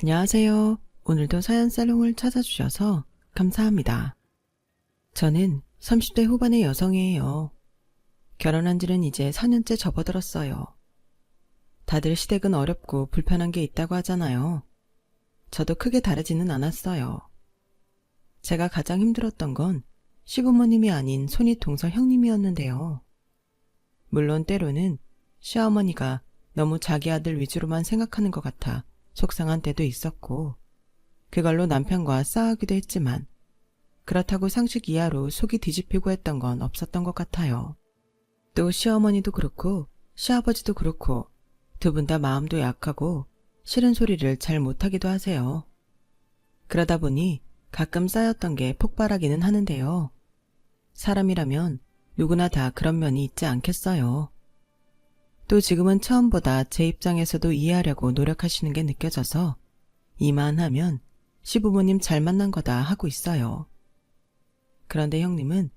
안녕하세요. 오늘도 사연살롱을 찾아주셔서 감사합니다. 저는 30대 후반의 여성이에요. 결혼한 지는 이제 4년째 접어들었어요. 다들 시댁은 어렵고 불편한 게 있다고 하잖아요. 저도 크게 다르지는 않았어요. 제가 가장 힘들었던 건 시부모님이 아닌 손윗동서 형님이었는데요. 물론 때로는 시어머니가 너무 자기 아들 위주로만 생각하는 것 같아 속상한 때도 있었고, 그걸로 남편과 싸우기도 했지만 그렇다고 상식 이하로 속이 뒤집히고 했던 건 없었던 것 같아요. 또 시어머니도 그렇고 시아버지도 그렇고 두 분 다 마음도 약하고 싫은 소리를 잘 못하기도 하세요. 그러다 보니 가끔 쌓였던 게 폭발하기는 하는데요. 사람이라면 누구나 다 그런 면이 있지 않겠어요. 또 지금은 처음보다 제 입장에서도 이해하려고 노력하시는 게 느껴져서 이만하면 시부모님 잘 만난 거다 하고 있어요. 그런데 형님은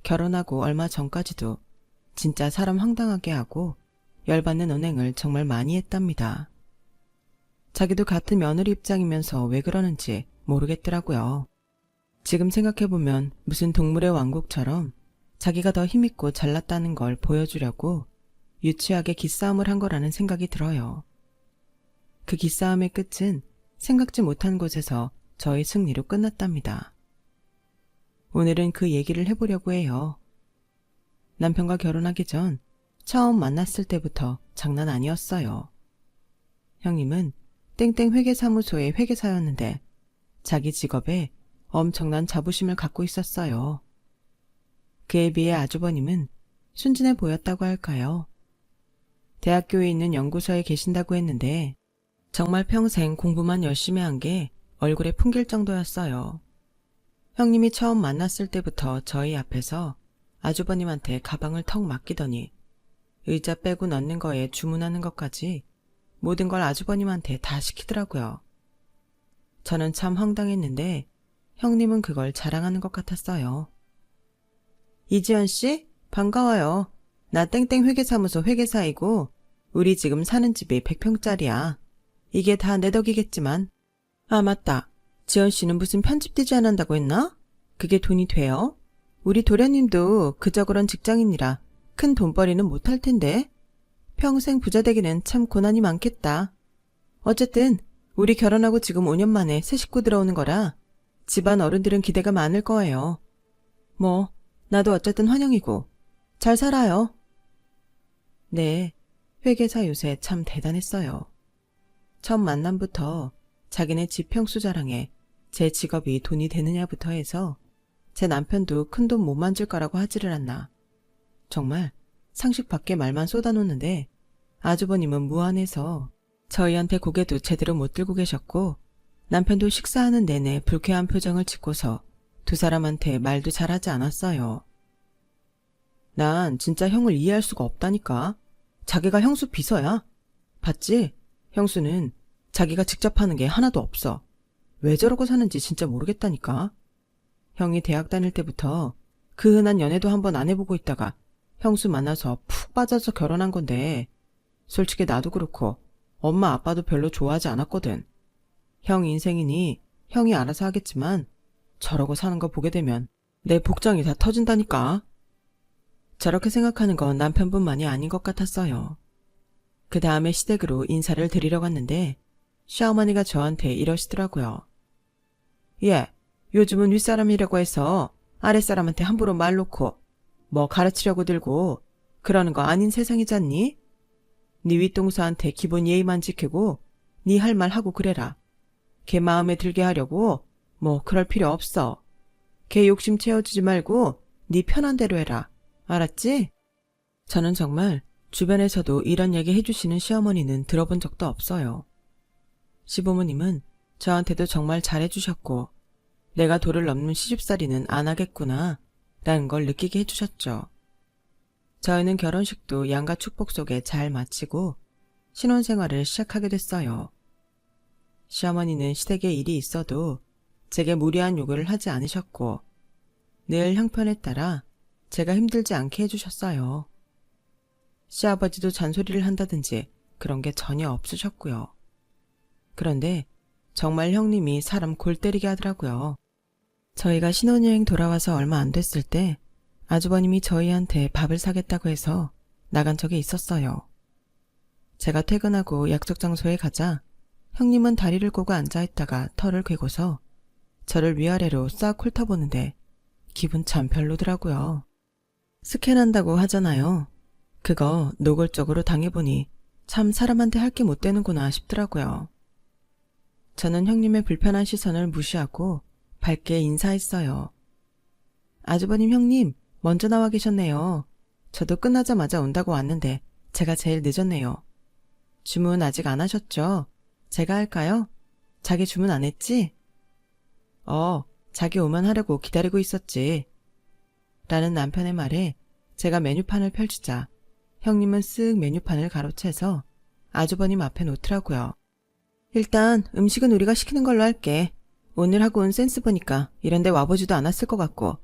결혼하고 얼마 전까지도 진짜 사람 황당하게 하고 열받는 언행을 정말 많이 했답니다. 자기도 같은 며느리 입장이면서 왜 그러는지 모르겠더라고요. 지금 생각해보면 무슨 동물의 왕국처럼 자기가 더 힘있고 잘났다는 걸 보여주려고 유치하게 기싸움을 한 거라는 생각이 들어요. 그 기싸움의 끝은 생각지 못한 곳에서 저의 승리로 끝났답니다. 오늘은 그 얘기를 해보려고 해요. 남편과 결혼하기 전 처음 만났을 때부터 장난 아니었어요. 형님은 땡땡 회계사무소의 회계사였는데 자기 직업에 엄청난 자부심을 갖고 있었어요. 그에 비해 아주버님은 순진해 보였다고 할까요? 대학교에 있는 연구소에 계신다고 했는데 정말 평생 공부만 열심히 한 게 얼굴에 풍길 정도였어요. 형님이 처음 만났을 때부터 저희 앞에서 아주버님한테 가방을 턱 맡기더니 의자 빼고 넣는 거에 주문하는 것까지 모든 걸 아주버님한테 다 시키더라고요. 저는 참 황당했는데 형님은 그걸 자랑하는 것 같았어요. 이지연 씨, 반가워요. 나 땡땡 회계사무소 회계사이고 우리 지금 사는 집이 100평짜리야. 이게 다 내 덕이겠지만. 아, 맞다. 지연 씨는 무슨 편집 디자인 한다고 했나? 그게 돈이 돼요? 우리 도련님도 그저 그런 직장인이라 큰 돈벌이는 못할 텐데. 평생 부자 되기는 참 고난이 많겠다. 어쨌든 우리 결혼하고 지금 5년 만에 새 식구 들어오는 거라 집안 어른들은 기대가 많을 거예요. 뭐 나도 어쨌든 환영이고 잘 살아요. 네, 회계사 요새 참 대단했어요. 처음 만남부터 자기네 집 평수 자랑에 제 직업이 돈이 되느냐부터 해서 제 남편도 큰돈 못 만질 거라고 하지를 않나. 정말 상식 밖의 말만 쏟아놓는데 아주버님은 무안해서 저희한테 고개도 제대로 못 들고 계셨고 남편도 식사하는 내내 불쾌한 표정을 짓고서 두 사람한테 말도 잘하지 않았어요. 난 진짜 형을 이해할 수가 없다니까. 자기가 형수 비서야. 봤지? 형수는 자기가 직접 하는 게 하나도 없어. 왜 저러고 사는지 진짜 모르겠다니까. 형이 대학 다닐 때부터 그 흔한 연애도 한번 안 해보고 있다가 형수 만나서 푹 빠져서 결혼한 건데 솔직히 나도 그렇고 엄마 아빠도 별로 좋아하지 않았거든. 형 인생이니 형이 알아서 하겠지만 저러고 사는 거 보게 되면 내 복장이 다 터진다니까. 저렇게 생각하는 건 남편뿐만이 아닌 것 같았어요. 그 다음에 시댁으로 인사를 드리러 갔는데 시어머니가 저한테 이러시더라고요. 예, 요즘은 윗사람이라고 해서 아랫사람한테 함부로 말 놓고 뭐 가르치려고 들고 그러는 거 아닌 세상이잖니? 네 윗동서한테 기본 예의만 지키고 네 할 말 하고 그래라. 걔 마음에 들게 하려고 뭐 그럴 필요 없어. 걔 욕심 채워주지 말고 네 편한 대로 해라. 알았지? 저는 정말 주변에서도 이런 얘기 해주시는 시어머니는 들어본 적도 없어요. 시부모님은 저한테도 정말 잘해주셨고 내가 도를 넘는 시집살이는 안 하겠구나 라는 걸 느끼게 해주셨죠. 저희는 결혼식도 양가 축복 속에 잘 마치고 신혼생활을 시작하게 됐어요. 시어머니는 시댁에 일이 있어도 제게 무리한 요구를 하지 않으셨고 늘 형편에 따라 제가 힘들지 않게 해주셨어요. 시아버지도 잔소리를 한다든지 그런 게 전혀 없으셨고요. 그런데 정말 형님이 사람 골 때리게 하더라고요. 저희가 신혼여행 돌아와서 얼마 안 됐을 때 아주버님이 저희한테 밥을 사겠다고 해서 나간 적이 있었어요. 제가 퇴근하고 약속 장소에 가자 형님은 다리를 꼬고 앉아있다가 털을 괴고서 저를 위아래로 싹 훑어보는데 기분 참 별로더라고요. 스캔한다고 하잖아요. 그거 노골적으로 당해보니 참 사람한테 할 게 못 되는구나 싶더라고요. 저는 형님의 불편한 시선을 무시하고 밝게 인사했어요. 아주버님 형님, 먼저 나와 계셨네요. 저도 끝나자마자 온다고 왔는데 제가 제일 늦었네요. 주문 아직 안 하셨죠? 제가 할까요? 자기 주문 안 했지? 자기 오만 하려고 기다리고 있었지. 라는 남편의 말에 제가 메뉴판을 펼치자 형님은 쓱 메뉴판을 가로채서 아주버님 앞에 놓더라고요. 일단 음식은 우리가 시키는 걸로 할게. 오늘 하고 온 센스 보니까 이런데 와보지도 않았을 것 같고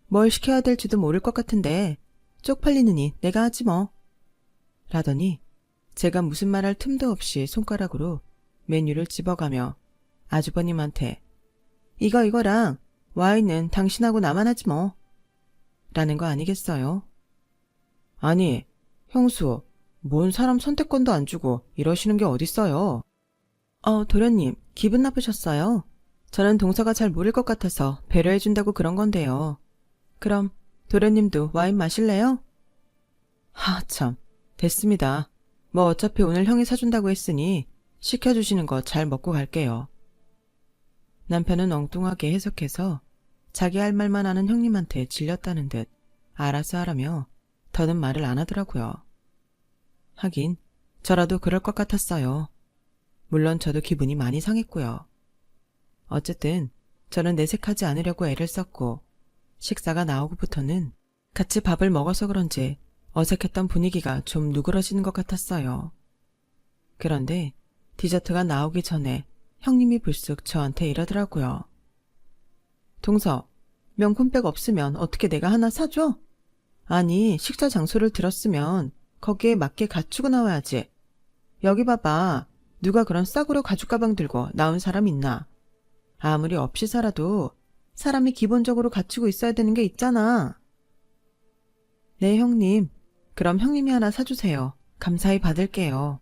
뭘 시켜야 될지도 모를 것 같은데 쪽팔리느니 내가 하지 뭐. 라더니 제가 무슨 말할 틈도 없이 손가락으로 메뉴를 집어가며 아주버님한테 이거랑 와인은 당신하고 나만 하지 뭐. 라는 거 아니겠어요? 아니, 형수, 뭔 사람 선택권도 안 주고 이러시는 게 어딨어요? 도련님, 기분 나쁘셨어요? 저는 동서가 잘 모를 것 같아서 배려해준다고 그런 건데요. 그럼 도련님도 와인 마실래요? 참, 됐습니다. 뭐 어차피 오늘 형이 사준다고 했으니 시켜주시는 거 잘 먹고 갈게요. 남편은 엉뚱하게 해석해서 자기 할 말만 하는 형님한테 질렸다는 듯 알아서 하라며 더는 말을 안 하더라고요. 하긴 저라도 그럴 것 같았어요. 물론 저도 기분이 많이 상했고요. 어쨌든 저는 내색하지 않으려고 애를 썼고 식사가 나오고부터는 같이 밥을 먹어서 그런지 어색했던 분위기가 좀 누그러지는 것 같았어요. 그런데 디저트가 나오기 전에 형님이 불쑥 저한테 이러더라고요. 동서, 명품백 없으면 어떻게 내가 하나 사줘? 아니, 식사 장소를 들었으면 거기에 맞게 갖추고 나와야지. 여기 봐봐. 누가 그런 싸구려 가죽 가방 들고 나온 사람 있나? 아무리 없이 살아도 사람이 기본적으로 갖추고 있어야 되는 게 있잖아. 네, 형님. 그럼 형님이 하나 사주세요. 감사히 받을게요.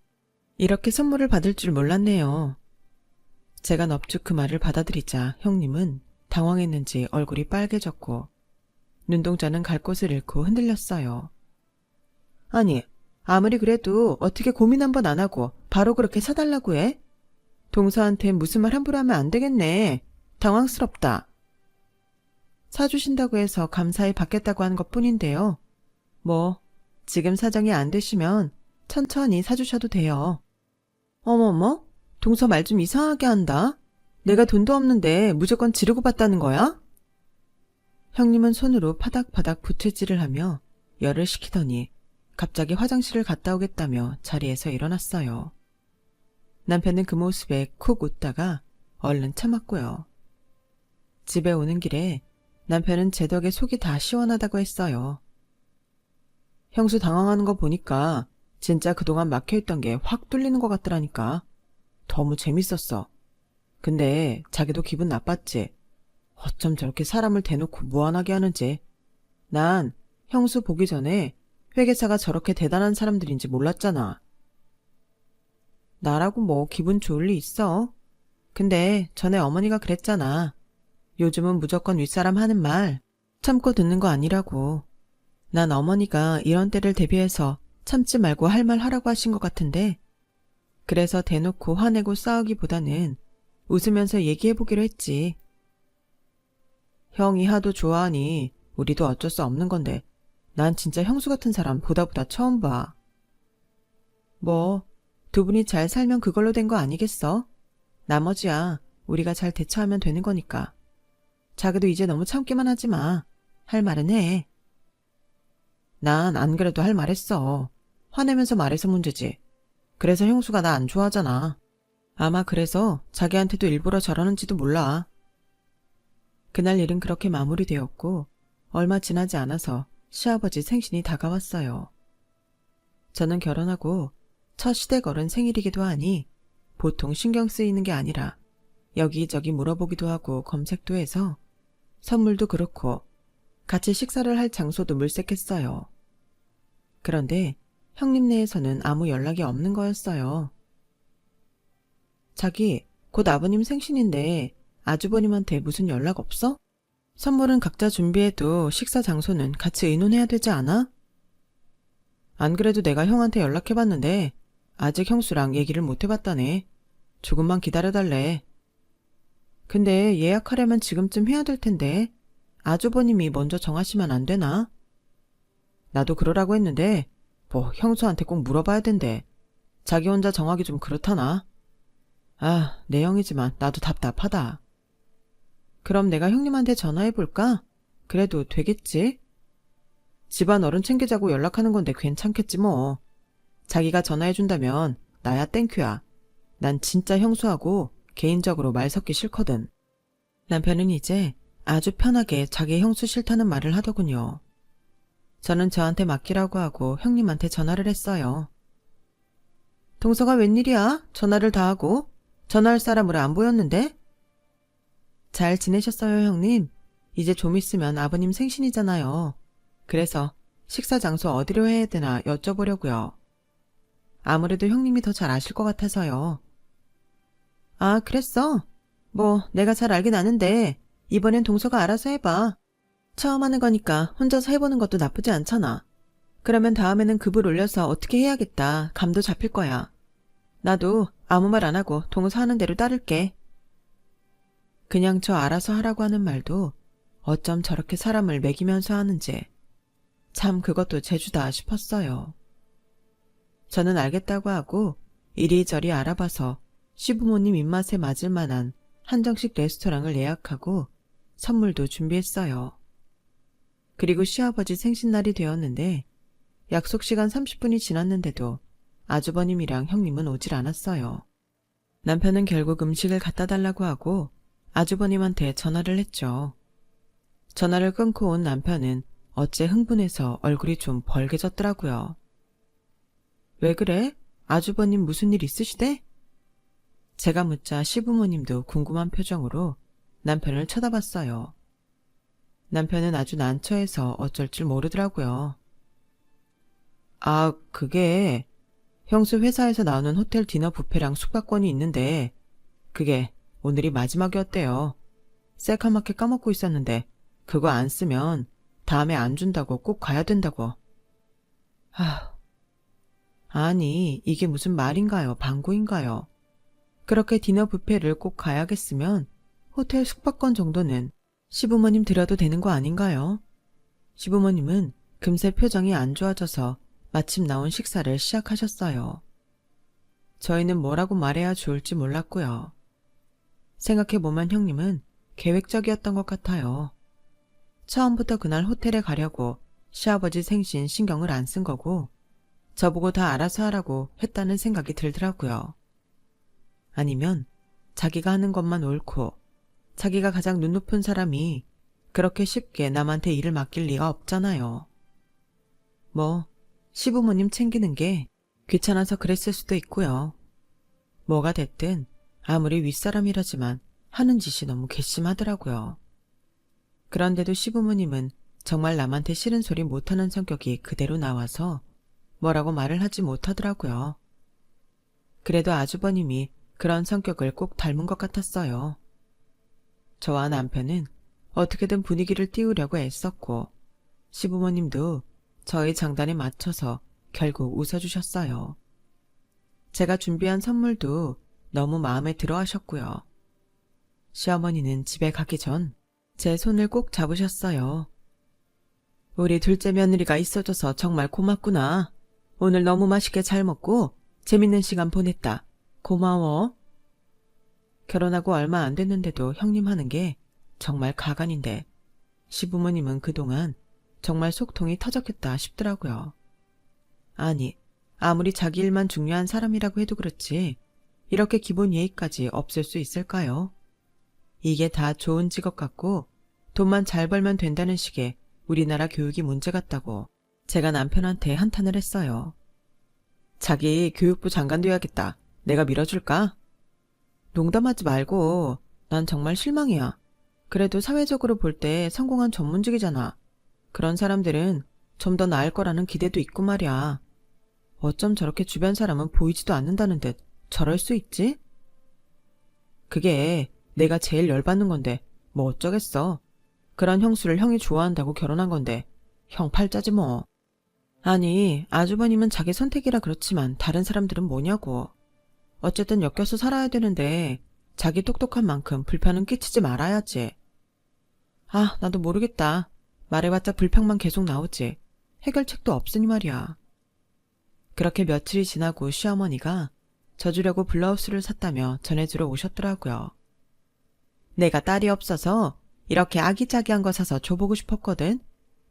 이렇게 선물을 받을 줄 몰랐네요. 제가 넙죽 그 말을 받아들이자 형님은 당황했는지 얼굴이 빨개졌고 눈동자는 갈 곳을 잃고 흔들렸어요. 아니, 아무리 그래도 어떻게 고민 한번 안 하고 바로 그렇게 사달라고 해? 동서한테 무슨 말 함부로 하면 안 되겠네. 당황스럽다. 사주신다고 해서 감사히 받겠다고 하는 것뿐인데요. 뭐 지금 사정이 안 되시면 천천히 사주셔도 돼요. 어머머, 동서 말 좀 이상하게 한다. 내가 돈도 없는데 무조건 지르고 받다는 거야? 형님은 손으로 파닥파닥 부채질을 하며 열을 식히더니 갑자기 화장실을 갔다 오겠다며 자리에서 일어났어요. 남편은 그 모습에 쿡 웃다가 얼른 참았고요. 집에 오는 길에 남편은 제 덕에 속이 다 시원하다고 했어요. 형수 당황하는 거 보니까 진짜 그동안 막혀있던 게 확 뚫리는 것 같더라니까. 너무 재밌었어. 근데 자기도 기분 나빴지. 어쩜 저렇게 사람을 대놓고 무안하게 하는지. 난 형수 보기 전에 회계사가 저렇게 대단한 사람들인지 몰랐잖아. 나라고 뭐 기분 좋을 리 있어. 근데 전에 어머니가 그랬잖아. 요즘은 무조건 윗사람 하는 말 참고 듣는 거 아니라고. 난 어머니가 이런 때를 대비해서 참지 말고 할 말 하라고 하신 것 같은데 그래서 대놓고 화내고 싸우기보다는 웃으면서 얘기해보기로 했지. 형이 하도 좋아하니 우리도 어쩔 수 없는 건데 난 진짜 형수 같은 사람 보다 처음 봐. 뭐 두 분이 잘 살면 그걸로 된 거 아니겠어? 나머지야 우리가 잘 대처하면 되는 거니까. 자기도 이제 너무 참기만 하지 마. 할 말은 해. 난 안 그래도 할 말 했어. 화내면서 말해서 문제지. 그래서 형수가 나 안 좋아하잖아. 아마 그래서 자기한테도 일부러 저러는지도 몰라. 그날 일은 그렇게 마무리되었고 얼마 지나지 않아서 시아버지 생신이 다가왔어요. 저는 결혼하고 첫 시댁 어른 생일이기도 하니 보통 신경 쓰이는 게 아니라 여기저기 물어보기도 하고 검색도 해서 선물도 그렇고 같이 식사를 할 장소도 물색했어요. 그런데 형님 내에서는 아무 연락이 없는 거였어요. 자기, 곧 아버님 생신인데 아주버님한테 무슨 연락 없어? 선물은 각자 준비해도 식사 장소는 같이 의논해야 되지 않아? 안 그래도 내가 형한테 연락해봤는데 아직 형수랑 얘기를 못 해봤다네. 조금만 기다려달래. 근데 예약하려면 지금쯤 해야 될 텐데 아주버님이 먼저 정하시면 안 되나? 나도 그러라고 했는데 뭐 형수한테 꼭 물어봐야 된대. 자기 혼자 정하기 좀 그렇다나? 아, 내 형이지만 나도 답답하다. 그럼 내가 형님한테 전화해볼까? 그래도 되겠지? 집안 어른 챙기자고 연락하는 건데 괜찮겠지 뭐. 자기가 전화해준다면 나야 땡큐야. 난 진짜 형수하고 개인적으로 말 섞기 싫거든. 남편은 이제 아주 편하게 자기 형수 싫다는 말을 하더군요. 저는 저한테 맡기라고 하고 형님한테 전화를 했어요. 동서가 웬일이야? 전화를 다 하고? 전화할 사람으로 안 보였는데? 잘 지내셨어요, 형님? 이제 좀 있으면 아버님 생신이잖아요. 그래서 식사 장소 어디로 해야 되나 여쭤보려고요. 아무래도 형님이 더 잘 아실 것 같아서요. 아, 그랬어? 뭐 내가 잘 알긴 아는데 이번엔 동서가 알아서 해봐. 처음 하는 거니까 혼자서 해보는 것도 나쁘지 않잖아. 그러면 다음에는 급을 올려서 어떻게 해야겠다. 감도 잡힐 거야. 나도 아무 말 안 하고 동서 하는 대로 따를게. 그냥 저 알아서 하라고 하는 말도 어쩜 저렇게 사람을 매기면서 하는지 참 그것도 재주다 싶었어요. 저는 알겠다고 하고 이리저리 알아봐서 시부모님 입맛에 맞을 만한 한정식 레스토랑을 예약하고 선물도 준비했어요. 그리고 시아버지 생신날이 되었는데 약속 시간 30분이 지났는데도 아주버님이랑 형님은 오질 않았어요. 남편은 결국 음식을 갖다 달라고 하고 아주버님한테 전화를 했죠. 전화를 끊고 온 남편은 어째 흥분해서 얼굴이 좀 벌개졌더라고요. 왜 그래? 아주버님 무슨 일 있으시대? 제가 묻자 시부모님도 궁금한 표정으로 남편을 쳐다봤어요. 남편은 아주 난처해서 어쩔 줄 모르더라고요. 아, 그게 형수 회사에서 나오는 호텔 디너 뷔페랑 숙박권이 있는데 그게 오늘이 마지막이었대요. 새카맣게 까먹고 있었는데 그거 안 쓰면 다음에 안 준다고 꼭 가야 된다고. 아니 이게 무슨 말인가요? 방구인가요? 그렇게 디너 뷔페를 꼭 가야겠으면 호텔 숙박권 정도는 시부모님 드려도 되는 거 아닌가요? 시부모님은 금세 표정이 안 좋아져서 마침 나온 식사를 시작하셨어요. 저희는 뭐라고 말해야 좋을지 몰랐고요. 생각해보면 형님은 계획적이었던 것 같아요. 처음부터 그날 호텔에 가려고 시아버지 생신 신경을 안 쓴 거고 저보고 다 알아서 하라고 했다는 생각이 들더라고요. 아니면 자기가 하는 것만 옳고 자기가 가장 눈 높은 사람이 그렇게 쉽게 남한테 일을 맡길 리가 없잖아요. 뭐 시부모님 챙기는 게 귀찮아서 그랬을 수도 있고요. 뭐가 됐든 아무리 윗사람이라지만 하는 짓이 너무 괘씸하더라고요. 그런데도 시부모님은 정말 남한테 싫은 소리 못하는 성격이 그대로 나와서 뭐라고 말을 하지 못하더라고요. 그래도 아주버님이 그런 성격을 꼭 닮은 것 같았어요. 저와 남편은 어떻게든 분위기를 띄우려고 애썼고 시부모님도 저희 장단에 맞춰서 결국 웃어주셨어요. 제가 준비한 선물도 너무 마음에 들어 하셨고요. 시어머니는 집에 가기 전 제 손을 꼭 잡으셨어요. 우리 둘째 며느리가 있어줘서 정말 고맙구나. 오늘 너무 맛있게 잘 먹고 재밌는 시간 보냈다. 고마워. 결혼하고 얼마 안 됐는데도 형님 하는 게 정말 가관인데 시부모님은 그동안 정말 속통이 터졌겠다 싶더라고요. 아니, 아무리 자기 일만 중요한 사람이라고 해도 그렇지 이렇게 기본 예의까지 없을 수 있을까요? 이게 다 좋은 직업 같고 돈만 잘 벌면 된다는 식의 우리나라 교육이 문제 같다고 제가 남편한테 한탄을 했어요. 자기 교육부 장관 돼야겠다. 내가 밀어줄까? 농담하지 말고 난 정말 실망이야. 그래도 사회적으로 볼 때 성공한 전문직이잖아. 그런 사람들은 좀 더 나을 거라는 기대도 있고 말이야. 어쩜 저렇게 주변 사람은 보이지도 않는다는 듯 저럴 수 있지? 그게 내가 제일 열받는 건데 뭐 어쩌겠어. 그런 형수를 형이 좋아한다고 결혼한 건데 형 팔자지 뭐. 아니, 아주버님은 자기 선택이라 그렇지만 다른 사람들은 뭐냐고. 어쨌든 엮여서 살아야 되는데 자기 똑똑한 만큼 불편은 끼치지 말아야지. 아, 나도 모르겠다. 말해봤자 불평만 계속 나오지. 해결책도 없으니 말이야. 그렇게 며칠이 지나고 시어머니가 져주려고 블라우스를 샀다며 전해주러 오셨더라고요. 내가 딸이 없어서 이렇게 아기자기한 거 사서 줘보고 싶었거든.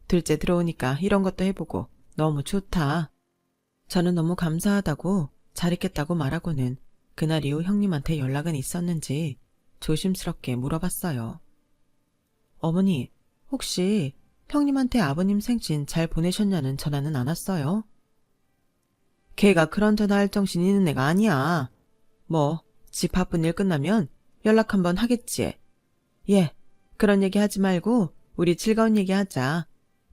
둘째 들어오니까 이런 것도 해보고 너무 좋다. 저는 너무 감사하다고 잘 있겠다고 말하고는 그날 이후 형님한테 연락은 있었는지 조심스럽게 물어봤어요. 어머니, 혹시 형님한테 아버님 생신 잘 보내셨냐는 전화는 안 왔어요? 걔가 그런 전화할 정신이 있는 애가 아니야. 뭐, 집 바쁜 일 끝나면 연락 한번 하겠지. 예, 그런 얘기 하지 말고 우리 즐거운 얘기 하자.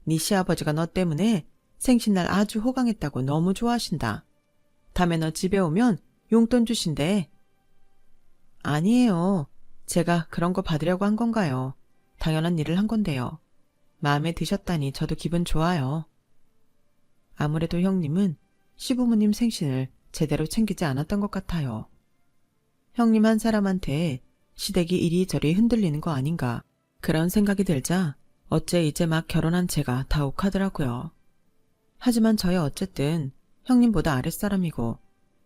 네 시아버지가 너 때문에 생신날 아주 호강했다고 너무 좋아하신다. 다음에 너 집에 오면 용돈 주신대. 아니에요. 제가 그런 거 받으려고 한 건가요? 당연한 일을 한 건데요. 마음에 드셨다니 저도 기분 좋아요. 아무래도 형님은 시부모님 생신을 제대로 챙기지 않았던 것 같아요. 형님 한 사람한테 시댁이 이리저리 흔들리는 거 아닌가 그런 생각이 들자 어째 이제 막 결혼한 제가 다 욱하더라고요. 하지만 저야 어쨌든 형님보다 아랫사람이고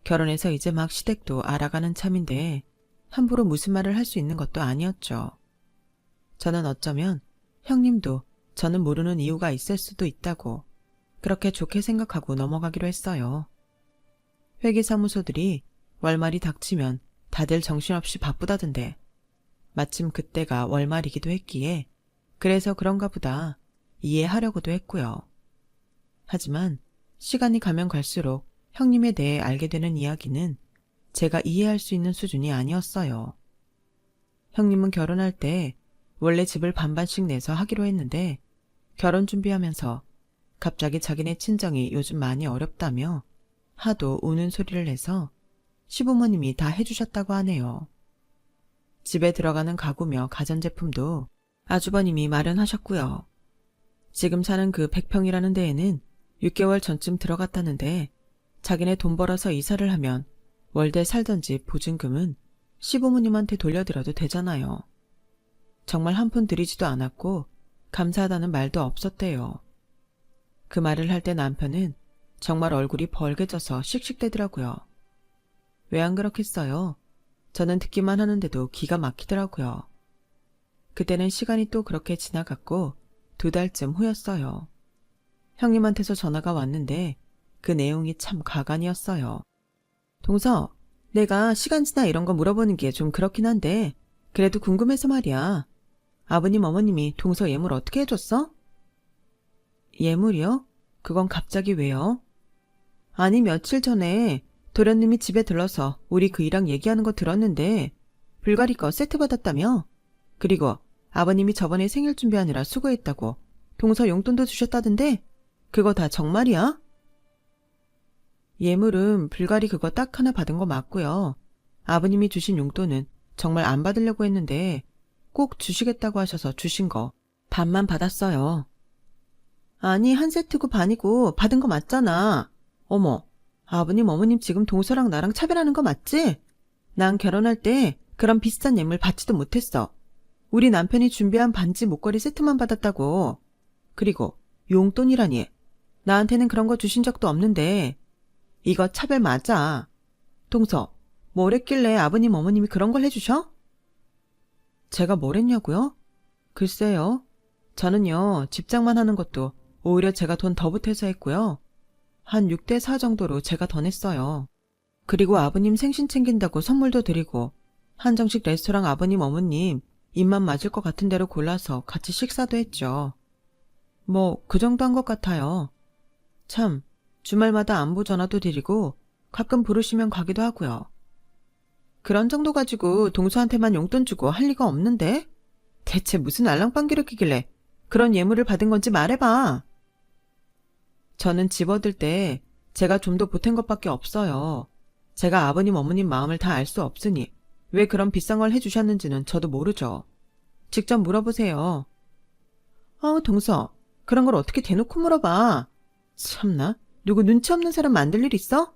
결혼해서 이제 막 시댁도 알아가는 참인데 함부로 무슨 말을 할 수 있는 것도 아니었죠. 저는 어쩌면 형님도 저는 모르는 이유가 있을 수도 있다고 그렇게 좋게 생각하고 넘어가기로 했어요. 회계사무소들이 월말이 닥치면 다들 정신없이 바쁘다던데 마침 그때가 월말이기도 했기에 그래서 그런가 보다 이해하려고도 했고요. 하지만 시간이 가면 갈수록 형님에 대해 알게 되는 이야기는 제가 이해할 수 있는 수준이 아니었어요. 형님은 결혼할 때 원래 집을 반반씩 내서 하기로 했는데 결혼 준비하면서 갑자기 자기네 친정이 요즘 많이 어렵다며 하도 우는 소리를 내서 시부모님이 다 해주셨다고 하네요. 집에 들어가는 가구며 가전제품도 아주버님이 마련하셨고요. 지금 사는 그 100평이라는 데에는 6개월 전쯤 들어갔다는데 자기네 돈 벌어서 이사를 하면 월대 살던 집 보증금은 시부모님한테 돌려드려도 되잖아요. 정말 한 푼 들이지도 않았고 감사하다는 말도 없었대요. 그 말을 할 때 남편은 정말 얼굴이 벌개져서 씩씩대더라고요. 왜 안 그렇겠어요? 저는 듣기만 하는데도 기가 막히더라고요. 그때는 시간이 또 그렇게 지나갔고 2달쯤 후였어요. 형님한테서 전화가 왔는데 그 내용이 참 가관이었어요. 동서, 내가 시간지나 이런 거 물어보는 게 좀 그렇긴 한데 그래도 궁금해서 말이야. 아버님 어머님이 동서 예물 어떻게 해줬어? 예물이요? 그건 갑자기 왜요? 아니 며칠 전에 도련님이 집에 들러서 우리 그이랑 얘기하는 거 들었는데 불가리 거 세트 받았다며? 그리고 아버님이 저번에 생일 준비하느라 수고했다고 동서 용돈도 주셨다던데 그거 다 정말이야? 예물은 불가리 그거 딱 하나 받은 거 맞고요. 아버님이 주신 용돈은 정말 안 받으려고 했는데 꼭 주시겠다고 하셔서 주신 거 반만 받았어요. 아니 한 세트고 반이고 받은 거 맞잖아. 어머, 아버님 어머님 지금 동서랑 나랑 차별하는 거 맞지? 난 결혼할 때 그런 비싼 예물 받지도 못했어. 우리 남편이 준비한 반지 목걸이 세트만 받았다고. 그리고 용돈이라니. 나한테는 그런 거 주신 적도 없는데. 이거 차별 맞아. 동서, 뭘 했길래 아버님 어머님이 그런 걸 해주셔? 제가 뭘 했냐고요? 글쎄요. 저는요, 집장만 하는 것도 오히려 제가 돈 더 보태서 했고요. 한 6대4 정도로 제가 더 냈어요. 그리고 아버님 생신 챙긴다고 선물도 드리고 한정식 레스토랑 아버님 어머님 입맛 맞을 것 같은 대로 골라서 같이 식사도 했죠. 뭐 그 정도 한 것 같아요. 참 주말마다 안부 전화도 드리고 가끔 부르시면 가기도 하고요. 그런 정도 가지고 동서한테만 용돈 주고 할 리가 없는데? 대체 무슨 알랑방귀를 끼길래 그런 예물을 받은 건지 말해봐. 저는 집어들 때 제가 좀 더 보탠 것밖에 없어요. 제가 아버님 어머님 마음을 다 알 수 없으니 왜 그런 비싼 걸 해주셨는지는 저도 모르죠. 직접 물어보세요. 동서, 그런 걸 어떻게 대놓고 물어봐. 참나, 누구 눈치 없는 사람 만들 일 있어?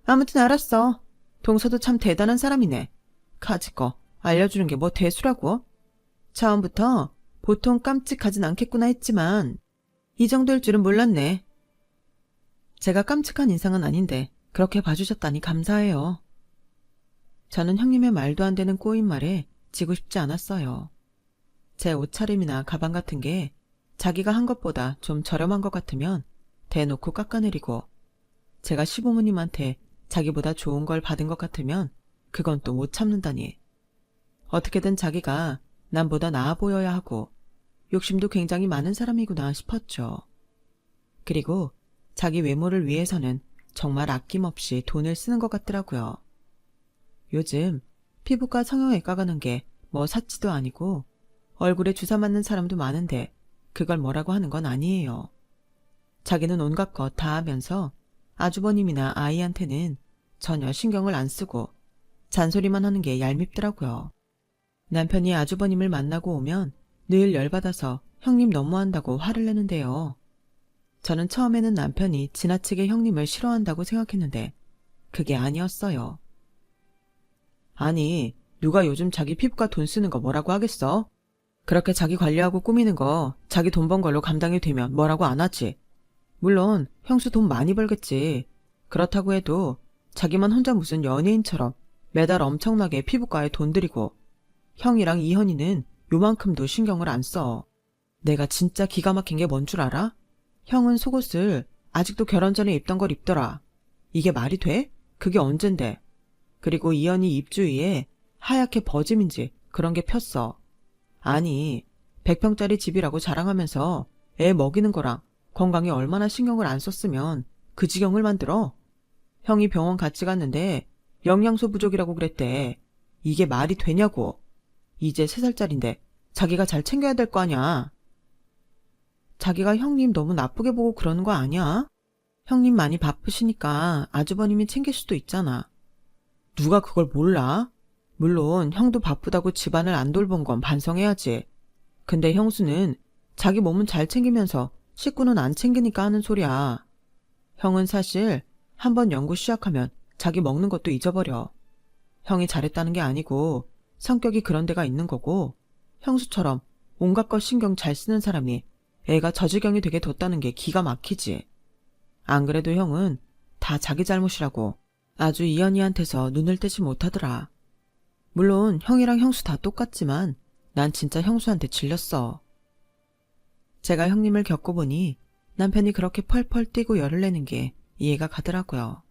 아무튼 알았어. 동서도 참 대단한 사람이네. 가지 거 알려주는 게 뭐 대수라고? 처음부터 보통 깜찍하진 않겠구나 했지만 이 정도일 줄은 몰랐네. 제가 깜찍한 인상은 아닌데 그렇게 봐주셨다니 감사해요. 저는 형님의 말도 안 되는 꼬인 말에 지고 싶지 않았어요. 제 옷차림이나 가방 같은 게 자기가 한 것보다 좀 저렴한 것 같으면 대놓고 깎아내리고, 제가 시부모님한테 자기보다 좋은 걸 받은 것 같으면 그건 또 못 참는다니. 어떻게든 자기가 남보다 나아 보여야 하고 욕심도 굉장히 많은 사람이구나 싶었죠. 그리고 자기 외모를 위해서는 정말 아낌없이 돈을 쓰는 것 같더라고요. 요즘 피부과 성형외과 가는 게 뭐 사치도 아니고 얼굴에 주사 맞는 사람도 많은데 그걸 뭐라고 하는 건 아니에요. 자기는 온갖 것 다 하면서 아주버님이나 아이한테는 전혀 신경을 안 쓰고 잔소리만 하는 게 얄밉더라고요. 남편이 아주버님을 만나고 오면 늘 열받아서 형님 너무한다고 화를 내는데요. 저는 처음에는 남편이 지나치게 형님을 싫어한다고 생각했는데 그게 아니었어요. 아니, 누가 요즘 자기 피부과 돈 쓰는 거 뭐라고 하겠어? 그렇게 자기 관리하고 꾸미는 거 자기 돈 번 걸로 감당이 되면 뭐라고 안 하지. 물론 형수 돈 많이 벌겠지. 그렇다고 해도 자기만 혼자 무슨 연예인처럼 매달 엄청나게 피부과에 돈 들이고 형이랑 이현이는 요만큼도 신경을 안 써. 내가 진짜 기가 막힌 게 뭔 줄 알아? 형은 속옷을 아직도 결혼 전에 입던 걸 입더라. 이게 말이 돼? 그게 언젠데. 그리고 이현이 입주위에 하얗게 버짐인지 그런 게 폈어. 아니, 100평짜리 집이라고 자랑하면서 애 먹이는 거랑 건강에 얼마나 신경을 안 썼으면 그 지경을 만들어? 형이 병원 같이 갔는데 영양소 부족이라고 그랬대. 이게 말이 되냐고. 이제 3살짜린데 자기가 잘 챙겨야 될 거 아냐. 자기가 형님 너무 나쁘게 보고 그러는 거 아니야? 형님 많이 바쁘시니까 아주버님이 챙길 수도 있잖아. 누가 그걸 몰라? 물론 형도 바쁘다고 집안을 안 돌본 건 반성해야지. 근데 형수는 자기 몸은 잘 챙기면서 식구는 안 챙기니까 하는 소리야. 형은 사실 한번 연구 시작하면 자기 먹는 것도 잊어버려. 형이 잘했다는 게 아니고 성격이 그런 데가 있는 거고, 형수처럼 온갖 것 신경 잘 쓰는 사람이 애가 저 지경이 되게 뒀다는 게 기가 막히지. 안 그래도 형은 다 자기 잘못이라고 아주 이현이한테서 눈을 떼지 못하더라. 물론 형이랑 형수 다 똑같지만 난 진짜 형수한테 질렸어. 제가 형님을 겪어보니 남편이 그렇게 펄펄 뛰고 열을 내는 게 이해가 가더라고요.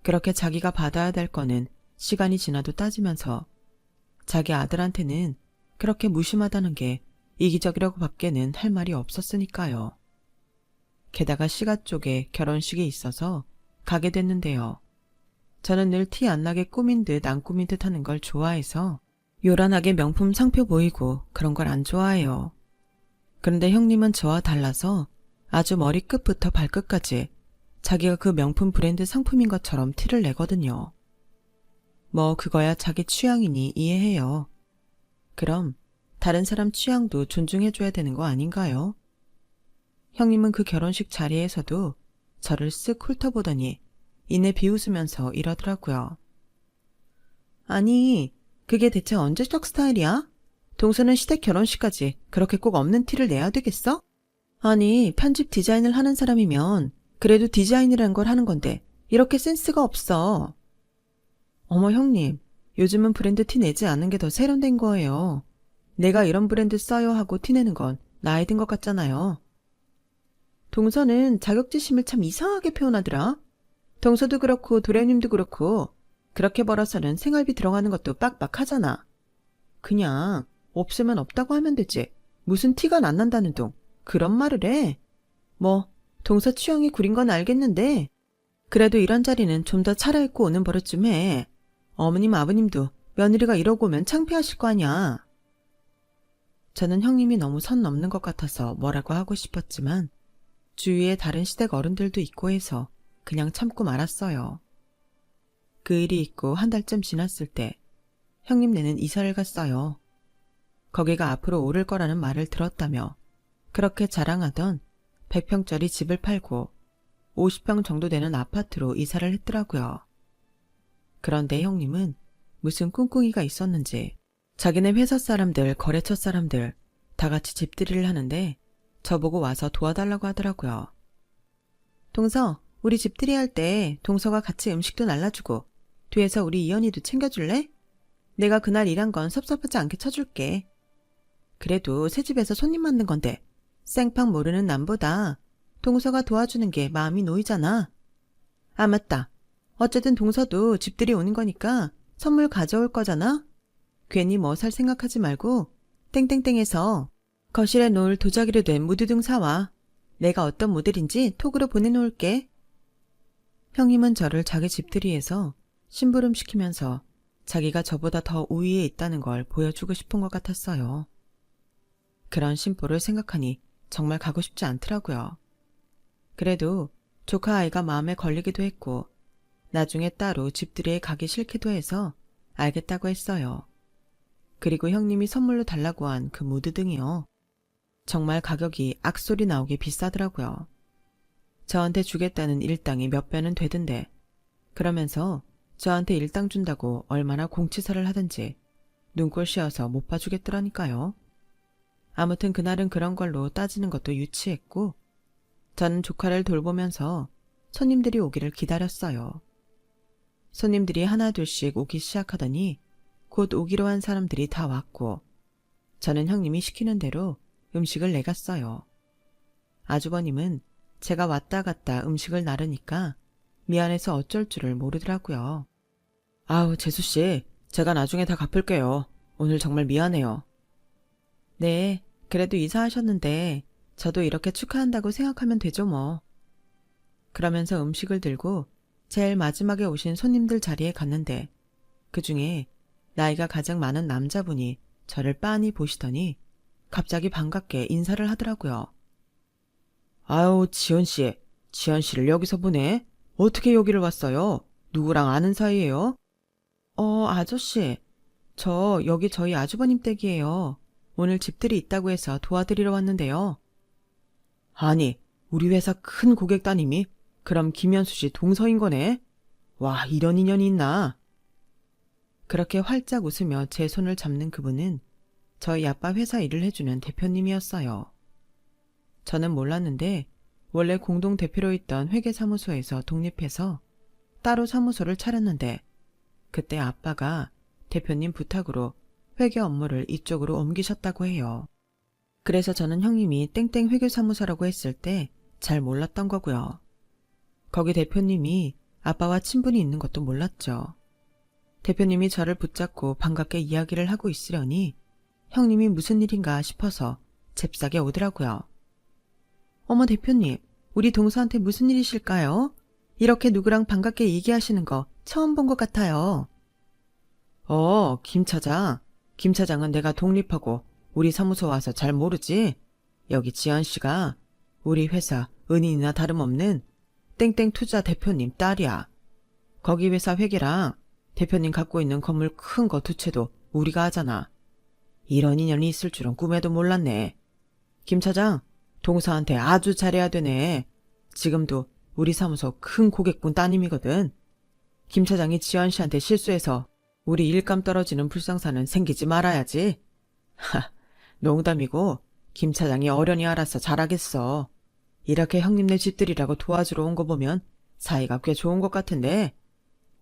그렇게 자기가 받아야 될 거는 시간이 지나도 따지면서 자기 아들한테는 그렇게 무심하다는 게 이기적이라고 밖에는 할 말이 없었으니까요. 게다가 시가 쪽에 결혼식이 있어서 가게 됐는데요. 저는 늘 티 안 나게 꾸민 듯 안 꾸민 듯 하는 걸 좋아해서 요란하게 명품 상표 보이고 그런 걸 안 좋아해요. 그런데 형님은 저와 달라서 아주 머리끝부터 발끝까지 자기가 그 명품 브랜드 상품인 것처럼 티를 내거든요. 뭐 그거야 자기 취향이니 이해해요. 그럼 다른 사람 취향도 존중해줘야 되는 거 아닌가요? 형님은 그 결혼식 자리에서도 저를 쓱 훑어보더니 이내 비웃으면서 이러더라고요. 아니, 그게 대체 언제적 스타일이야? 동서는 시댁 결혼식까지 그렇게 꼭 없는 티를 내야 되겠어? 아니, 편집 디자인을 하는 사람이면 그래도 디자인이라는 걸 하는 건데 이렇게 센스가 없어. 어머 형님, 요즘은 브랜드 티 내지 않는 게 더 세련된 거예요. 내가 이런 브랜드 써요 하고 티내는 건 나이 든 것 같잖아요. 동서는 자격지심을 참 이상하게 표현하더라. 동서도 그렇고 도련님도 그렇고 그렇게 벌어서는 생활비 들어가는 것도 빡빡하잖아. 그냥 없으면 없다고 하면 되지. 무슨 티가 안 난다는 둥 그런 말을 해. 뭐 동서 취향이 구린 건 알겠는데 그래도 이런 자리는 좀 더 차려입고 오는 버릇 좀 해. 어머님 아버님도 며느리가 이러고 오면 창피하실 거 아니야. 저는 형님이 너무 선 넘는 것 같아서 뭐라고 하고 싶었지만 주위에 다른 시댁 어른들도 있고 해서 그냥 참고 말았어요. 그 일이 있고 한 달쯤 지났을 때 형님네는 이사를 갔어요. 거기가 앞으로 오를 거라는 말을 들었다며 그렇게 자랑하던 100평짜리 집을 팔고 50평 정도 되는 아파트로 이사를 했더라고요. 그런데 형님은 무슨 꿍꿍이가 있었는지 자기네 회사 사람들, 거래처 사람들 다 같이 집들이를 하는데 저보고 와서 도와달라고 하더라고요. 동서, 우리 집들이 할 때 동서가 같이 음식도 날라주고 뒤에서 우리 이현이도 챙겨줄래? 내가 그날 일한 건 섭섭하지 않게 쳐줄게. 그래도 새집에서 손님 만든 건데 생판 모르는 남보다 동서가 도와주는 게 마음이 놓이잖아. 아, 맞다. 어쨌든 동서도 집들이 오는 거니까 선물 가져올 거잖아. 괜히 뭐 살 생각하지 말고 땡땡땡에서 거실에 놓을 도자기로 된 무드 등 사와. 내가 어떤 모델인지 톡으로 보내놓을게. 형님은 저를 자기 집들이에서 심부름시키면서 자기가 저보다 더 우위에 있다는 걸 보여주고 싶은 것 같았어요. 그런 심보를 생각하니 정말 가고 싶지 않더라고요. 그래도 조카 아이가 마음에 걸리기도 했고 나중에 따로 집들이에 가기 싫기도 해서 알겠다고 했어요. 그리고 형님이 선물로 달라고 한 그 무드 등이요. 정말 가격이 악소리 나오게 비싸더라고요. 저한테 주겠다는 일당이 몇 배는 되던데 그러면서 저한테 일당 준다고 얼마나 공치사를 하든지 눈꼴 씌어서 못 봐주겠더라니까요. 아무튼 그날은 그런 걸로 따지는 것도 유치했고 저는 조카를 돌보면서 손님들이 오기를 기다렸어요. 손님들이 하나 둘씩 오기 시작하더니 곧 오기로 한 사람들이 다 왔고 저는 형님이 시키는 대로 음식을 내갔어요. 아주버님은 제가 왔다 갔다 음식을 나르니까 미안해서 어쩔 줄을 모르더라고요. 아우, 재수씨, 제가 나중에 다 갚을게요. 오늘 정말 미안해요. 네, 그래도 이사하셨는데 저도 이렇게 축하한다고 생각하면 되죠 뭐. 그러면서 음식을 들고 제일 마지막에 오신 손님들 자리에 갔는데 그중에 나이가 가장 많은 남자분이 저를 빤히 보시더니 갑자기 반갑게 인사를 하더라고요. 아유, 지연씨, 지연씨를 여기서 보네? 어떻게 여기를 왔어요? 누구랑 아는 사이예요? 아저씨, 저 여기 저희 아주버님 댁이에요. 오늘 집들이 있다고 해서 도와드리러 왔는데요. 아니, 우리 회사 큰 고객 따님이 그럼 김현수 씨 동서인 거네? 와, 이런 인연이 있나? 그렇게 활짝 웃으며 제 손을 잡는 그분은 저희 아빠 회사 일을 해주는 대표님이었어요. 저는 몰랐는데 원래 공동대표로 있던 회계사무소에서 독립해서 따로 사무소를 차렸는데 그때 아빠가 대표님 부탁으로 회계 업무를 이쪽으로 옮기셨다고 해요. 그래서 저는 형님이 땡땡 회계사무소라고 했을 때 잘 몰랐던 거고요. 거기 대표님이 아빠와 친분이 있는 것도 몰랐죠. 대표님이 저를 붙잡고 반갑게 이야기를 하고 있으려니 형님이 무슨 일인가 싶어서 잽싸게 오더라고요. 어머 대표님, 우리 동서한테 무슨 일이실까요? 이렇게 누구랑 반갑게 얘기하시는 거 처음 본 것 같아요. 김 차장. 김 차장은 내가 독립하고 우리 사무소 와서 잘 모르지? 여기 지연 씨가 우리 회사 은인이나 다름없는 땡땡 투자 대표님 딸이야. 거기 회사 회계랑 대표님 갖고 있는 건물 큰 거 두 채도 우리가 하잖아. 이런 인연이 있을 줄은 꿈에도 몰랐네. 김 차장, 동서한테 아주 잘해야 되네. 지금도 우리 사무소 큰 고객분 따님이거든. 김 차장이 지연 씨한테 실수해서 우리 일감 떨어지는 불상사는 생기지 말아야지. 하, 농담이고 김 차장이 어련히 알아서 잘하겠어. 이렇게 형님네 집들이라고 도와주러 온 거 보면 사이가 꽤 좋은 것 같은데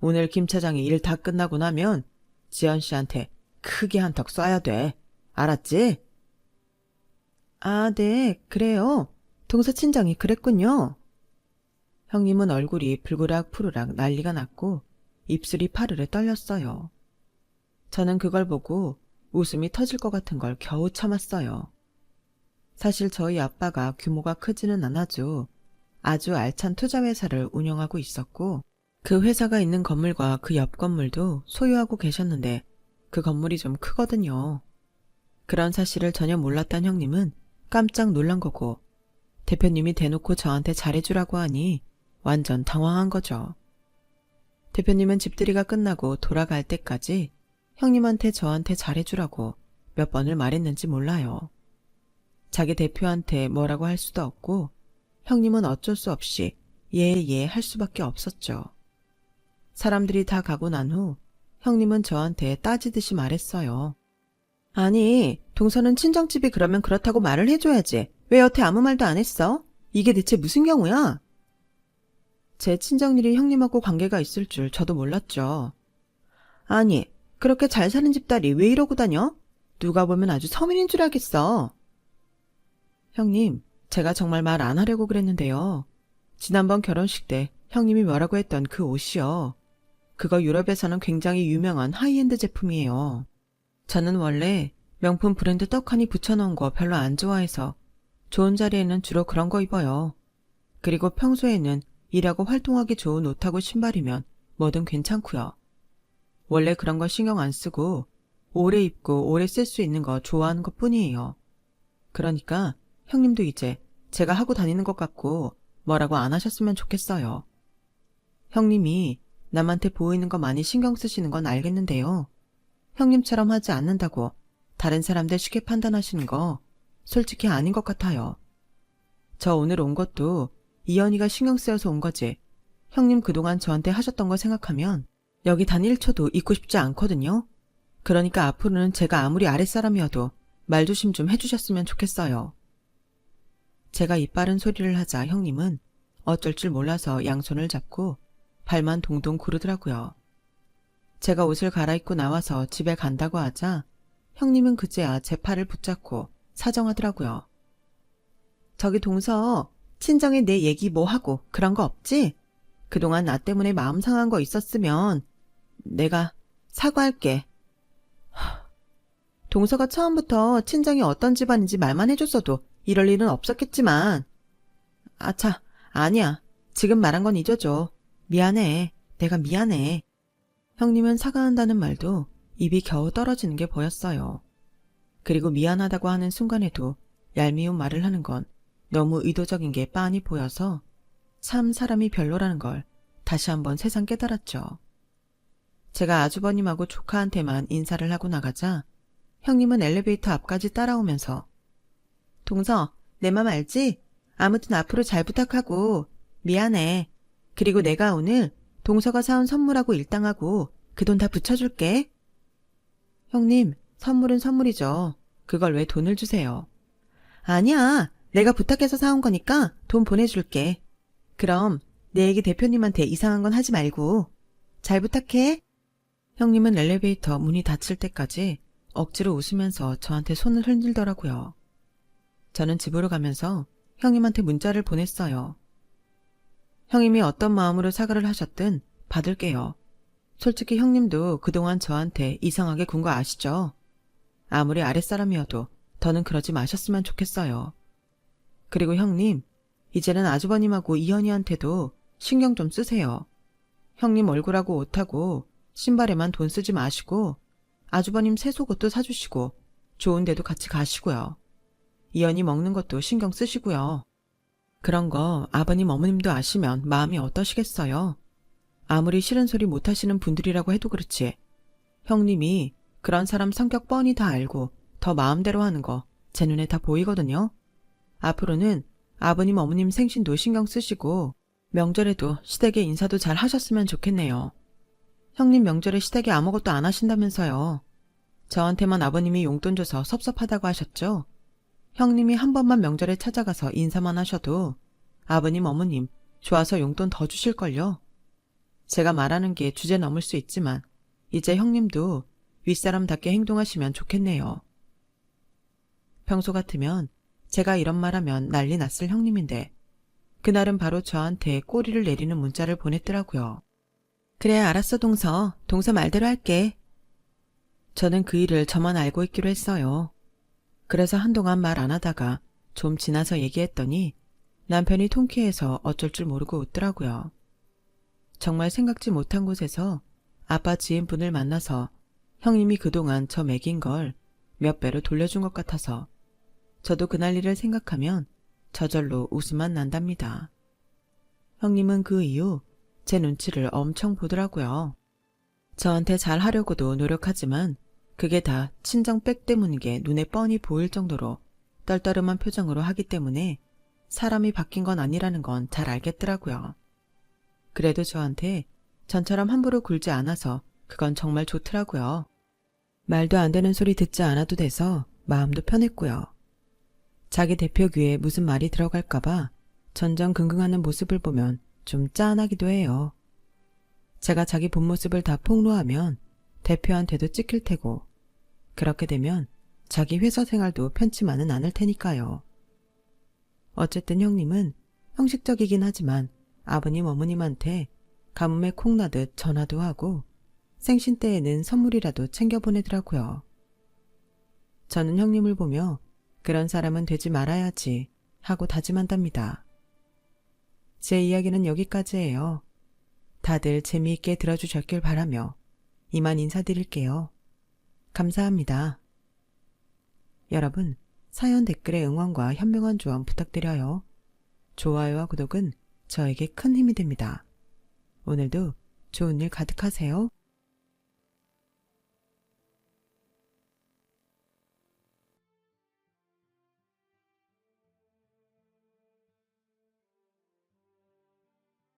오늘 김 차장이 일 다 끝나고 나면 지연 씨한테 크게 한턱 쏴야 돼. 알았지? 아, 네, 그래요. 동서 친정이 그랬군요. 형님은 얼굴이 불그락 난리가 났고 입술이 파르르 떨렸어요. 저는 그걸 보고 웃음이 터질 것 같은 걸 겨우 참았어요. 사실 저희 아빠가 규모가 크지는 않아도 아주 알찬 투자회사를 운영하고 있었고 그 회사가 있는 건물과 그 옆 건물도 소유하고 계셨는데 그 건물이 좀 크거든요. 그런 사실을 전혀 몰랐던 형님은 깜짝 놀란 거고 대표님이 대놓고 저한테 잘해주라고 하니 완전 당황한 거죠. 대표님은 집들이가 끝나고 돌아갈 때까지 형님한테 저한테 잘해주라고 몇 번을 말했는지 몰라요. 자기 대표한테 뭐라고 할 수도 없고 형님은 어쩔 수 없이 예 할 수밖에 없었죠. 사람들이 다 가고 난 후 형님은 저한테 따지듯이 말했어요. 아니, 동서는 친정집이 그러면 그렇다고 말을 해줘야지. 왜 여태 아무 말도 안 했어? 이게 대체 무슨 경우야? 제 친정일이 형님하고 관계가 있을 줄 저도 몰랐죠. 아니, 그렇게 잘 사는 집딸이 왜 이러고 다녀? 누가 보면 아주 서민인 줄 알겠어. 형님, 제가 정말 말 안 하려고 그랬는데요. 지난번 결혼식 때 형님이 뭐라고 했던 그 옷이요. 그거 유럽에서는 굉장히 유명한 하이엔드 제품이에요. 저는 원래 명품 브랜드 떡하니 붙여놓은 거 별로 안 좋아해서 좋은 자리에는 주로 그런 거 입어요. 그리고 평소에는 일하고 활동하기 좋은 옷하고 신발이면 뭐든 괜찮고요. 원래 그런 거 신경 안 쓰고 오래 입고 오래 쓸 수 있는 거 좋아하는 것 뿐이에요. 그러니까 형님도 이제 제가 하고 다니는 것 같고 뭐라고 안 하셨으면 좋겠어요. 형님이 남한테 보이는 거 많이 신경 쓰시는 건 알겠는데요. 형님처럼 하지 않는다고 다른 사람들 쉽게 판단하시는 거 솔직히 아닌 것 같아요. 저 오늘 온 것도 이현이가 신경 쓰여서 온 거지. 형님 그동안 저한테 하셨던 거 생각하면 여기 단 1초도 있고 싶지 않거든요. 그러니까 앞으로는 제가 아무리 아랫사람이어도 말조심 좀 해주셨으면 좋겠어요. 제가 이빠른 소리를 하자 형님은 어쩔 줄 몰라서 양손을 잡고 발만 동동 구르더라고요. 제가 옷을 갈아입고 나와서 집에 간다고 하자 형님은 그제야 제 팔을 붙잡고 사정하더라고요. 저기 동서, 친정에 내 얘기 뭐 하고 그런 거 없지? 그동안 나 때문에 마음 상한 거 있었으면 내가 사과할게. 동서가 처음부터 친정이 어떤 집안인지 말만 해줬어도 이럴 일은 없었겠지만. 아차, 아니야. 지금 말한 건 잊어줘. 미안해. 내가 미안해. 형님은 사과한다는 말도 입이 겨우 떨어지는 게 보였어요. 그리고 미안하다고 하는 순간에도 얄미운 말을 하는 건 너무 의도적인 게 빤히 보여서 참 사람이 별로라는 걸 다시 한번 새삼 깨달았죠. 제가 아주버님하고 조카한테만 인사를 하고 나가자 형님은 엘리베이터 앞까지 따라오면서 동서, 내 맘 알지? 아무튼 앞으로 잘 부탁하고 미안해. 그리고 내가 오늘 동서가 사온 선물하고 일당하고 그 돈 다 붙여줄게. 형님, 선물은 선물이죠. 그걸 왜 돈을 주세요? 아니야. 내가 부탁해서 사온 거니까 돈 보내줄게. 그럼 내 얘기 대표님한테 이상한 건 하지 말고. 잘 부탁해. 형님은 엘리베이터 문이 닫힐 때까지 억지로 웃으면서 저한테 손을 흔들더라고요. 저는 집으로 가면서 형님한테 문자를 보냈어요. 형님이 어떤 마음으로 사과를 하셨든 받을게요. 솔직히 형님도 그동안 저한테 이상하게 군 거 아시죠? 아무리 아랫사람이어도 더는 그러지 마셨으면 좋겠어요. 그리고 형님, 이제는 아주버님하고 이현이한테도 신경 좀 쓰세요. 형님 얼굴하고 옷하고 신발에만 돈 쓰지 마시고 아주버님 새 속옷도 사주시고 좋은 데도 같이 가시고요. 이현이 먹는 것도 신경 쓰시고요. 그런 거 아버님 어머님도 아시면 마음이 어떠시겠어요? 아무리 싫은 소리 못하시는 분들이라고 해도 그렇지. 형님이 그런 사람 성격 뻔히 다 알고 더 마음대로 하는 거 제 눈에 다 보이거든요. 앞으로는 아버님 어머님 생신도 신경 쓰시고 명절에도 시댁에 인사도 잘 하셨으면 좋겠네요. 형님 명절에 시댁에 아무것도 안 하신다면서요. 저한테만 아버님이 용돈 줘서 섭섭하다고 하셨죠? 형님이 한 번만 명절에 찾아가서 인사만 하셔도 아버님 어머님 좋아서 용돈 더 주실걸요. 제가 말하는 게 주제 넘을 수 있지만 이제 형님도 윗사람답게 행동하시면 좋겠네요. 평소 같으면 제가 이런 말하면 난리 났을 형님인데 그날은 바로 저한테 꼬리를 내리는 문자를 보냈더라고요. 그래 알았어 동서. 동서 말대로 할게. 저는 그 일을 저만 알고 있기로 했어요. 그래서 한동안 말 안 하다가 좀 지나서 얘기했더니 남편이 통쾌해서 어쩔 줄 모르고 웃더라고요. 정말 생각지 못한 곳에서 아빠 지인분을 만나서 형님이 그동안 저 먹인 걸 몇 배로 돌려준 것 같아서 저도 그날 일을 생각하면 저절로 웃음만 난답니다. 형님은 그 이후 제 눈치를 엄청 보더라고요. 저한테 잘하려고도 노력하지만 그게 다 친정 백 때문인 게 눈에 뻔히 보일 정도로 떨떠름한 표정으로 하기 때문에 사람이 바뀐 건 아니라는 건 잘 알겠더라고요. 그래도 저한테 전처럼 함부로 굴지 않아서 그건 정말 좋더라고요. 말도 안 되는 소리 듣지 않아도 돼서 마음도 편했고요. 자기 대표 귀에 무슨 말이 들어갈까봐 전전긍긍하는 모습을 보면 좀 짠하기도 해요. 제가 자기 본 모습을 다 폭로하면 대표한테도 찍힐 테고 그렇게 되면 자기 회사 생활도 편치만은 않을 테니까요. 어쨌든 형님은 형식적이긴 하지만 아버님 어머님한테 가뭄에 콩나듯 전화도 하고 생신 때에는 선물이라도 챙겨 보내더라고요. 저는 형님을 보며 그런 사람은 되지 말아야지 하고 다짐한답니다. 제 이야기는 여기까지예요. 다들 재미있게 들어주셨길 바라며 이만 인사드릴게요. 감사합니다. 여러분, 사연 댓글에 응원과 현명한 조언 부탁드려요. 좋아요와 구독은 저에게 큰 힘이 됩니다. 오늘도 좋은 일 가득하세요.